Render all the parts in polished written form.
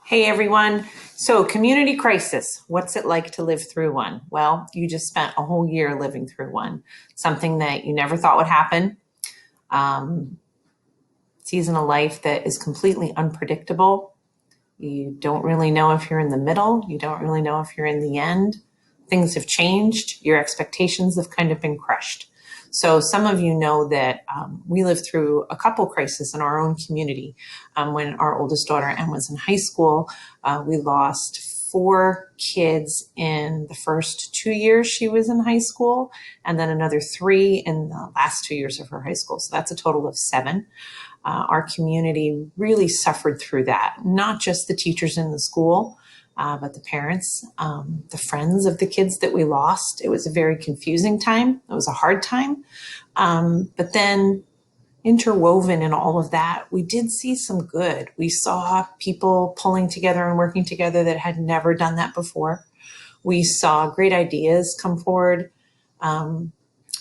Hey everyone. So, community crisis. What's it like to live through one? Well, you just spent a whole year living through one. Something that you never thought would happen. Um, Season of life that is completely unpredictable. You don't really know if you're in the middle. You don't really know if you're in the end. Things have changed. Your expectations have kind of been crushed. So some of you know that we lived through a couple crises in our own community. When our oldest daughter, Em, was in high school, we lost four kids in the first 2 years she was in high school, and then another three in the last 2 years of her high school. So that's a total of seven. Our community really suffered through that, not just the teachers in the school, but the parents, the friends of the kids that we lost. It was a very confusing time. It was a hard time. But then interwoven in all of that, we did see some good. We saw people pulling together and working together that had never done that before. We saw great ideas come forward from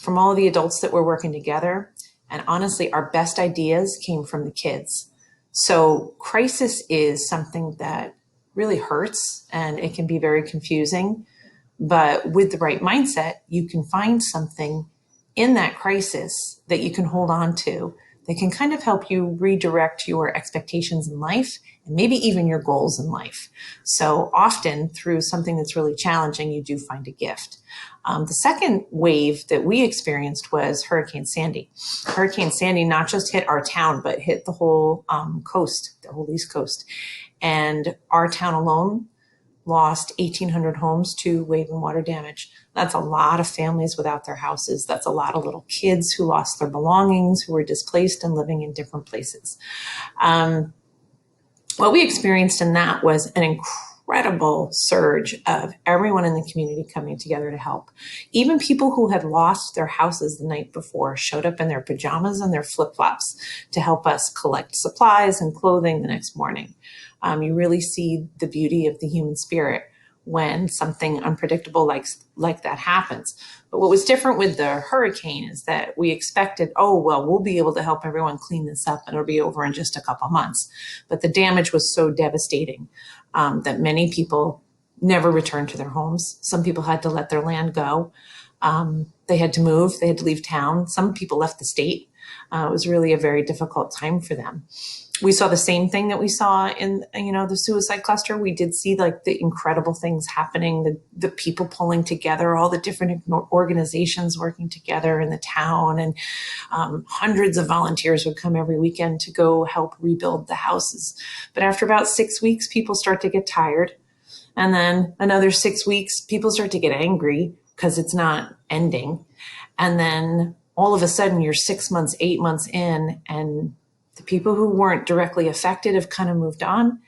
all of the adults that were working together. And honestly, our best ideas came from the kids. So crisis is something that really hurts and it can be very confusing. But with the right mindset, you can find something in that crisis that you can hold on to that can kind of help you redirect your expectations in life and maybe even your goals in life. So often through something that's really challenging, you do find a gift. The second wave that we experienced was Hurricane Sandy. Hurricane Sandy not just hit our town, but hit the whole coast, the whole East Coast. And our town alone lost 1,800 homes to wave and water damage. That's a lot of families without their houses. That's a lot of little kids who lost their belongings, who were displaced and living in different places. What we experienced in that was an incredible surge of everyone in the community coming together to help. Even people who had lost their houses the night before showed up in their pajamas and their flip-flops to help us collect supplies and clothing the next morning. You really see the beauty of the human spirit when something unpredictable like that happens. But what was different with the hurricane is that we expected, oh, well, we'll be able to help everyone clean this up and it'll be over in just a couple months. But the damage was so devastating that many people never returned to their homes. Some people had to let their land go. They had to move. They had to leave town. Some people left the state. It was really a very difficult time for them. We saw the same thing that we saw in, the suicide cluster. We did see like the incredible things happening, the people pulling together, all the different organizations working together in the town, and hundreds of volunteers would come every weekend to go help rebuild the houses. But after about 6 weeks, people start to get tired. And then another 6 weeks, people start to get angry because it's not ending. And then all of a sudden you're 6 months, 8 months in, and the people who weren't directly affected have kind of moved on.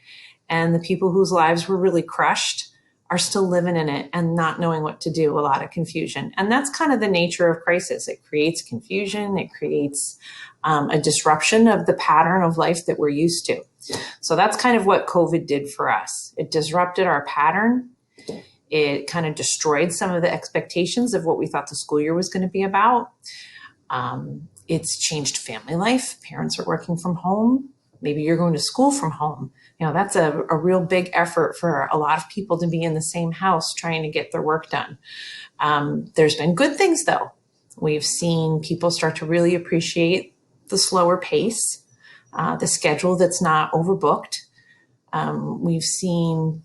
And the people whose lives were really crushed are still living in it and not knowing what to do, a lot of confusion. And that's kind of the nature of crisis. It creates confusion. It creates a disruption of the pattern of life that we're used to. So that's kind of what COVID did for us. It disrupted our pattern. It kind of destroyed some of the expectations of what we thought the school year was going to be about. It's changed family life. Parents are working from home. Maybe you're going to school from home. That's a real big effort for a lot of people to be in the same house trying to get their work done. There's been good things though. We've seen people start to really appreciate the slower pace, the schedule that's not overbooked. We've seen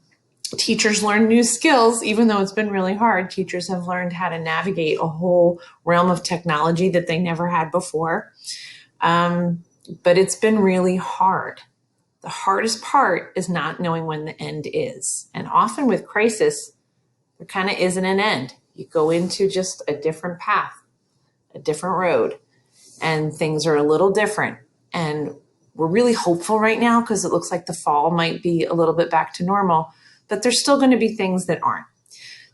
teachers learn new skills. Even though it's been really hard, teachers have learned how to navigate a whole realm of technology that they never had before. But it's been really hard. The hardest part is not knowing when the end is. And often with crisis, there kind of isn't an end. You go into just a different path, a different road, and things are a little different. And we're really hopeful right now because it looks like the fall might be a little bit back to normal. But there's still going to be things that aren't.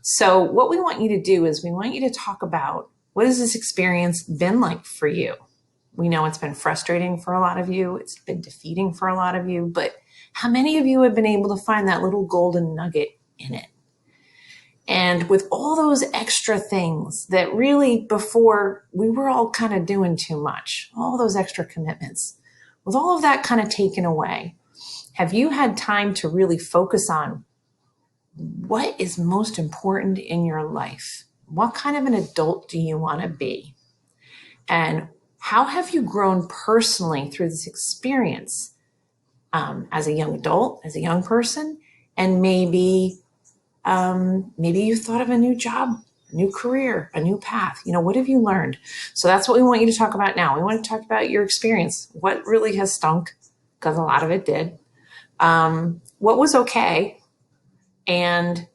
So what we want you to do is we want you to talk about, what has this experience been like for you? We know it's been frustrating for a lot of you. It's been defeating for a lot of you. But how many of you have been able to find that little golden nugget in it? And with all those extra things that really before we were all kind of doing too much, all those extra commitments, with all of that kind of taken away, Have you had time to really focus on what is most important in your life? What kind of an adult do you want to be? And how have you grown personally through this experience as a young adult, as a young person? And maybe you thought of a new job, a new career, a new path. What have you learned? So that's what we want you to talk about now. We want to talk about your experience. What really has stunk, because a lot of it did. What was okay? And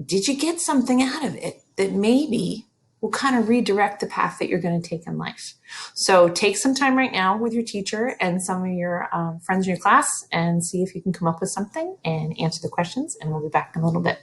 did you get something out of it that maybe will kind of redirect the path that you're going to take in life? So take some time right now with your teacher and some of your friends in your class and see if you can come up with something and answer the questions. And we'll be back in a little bit.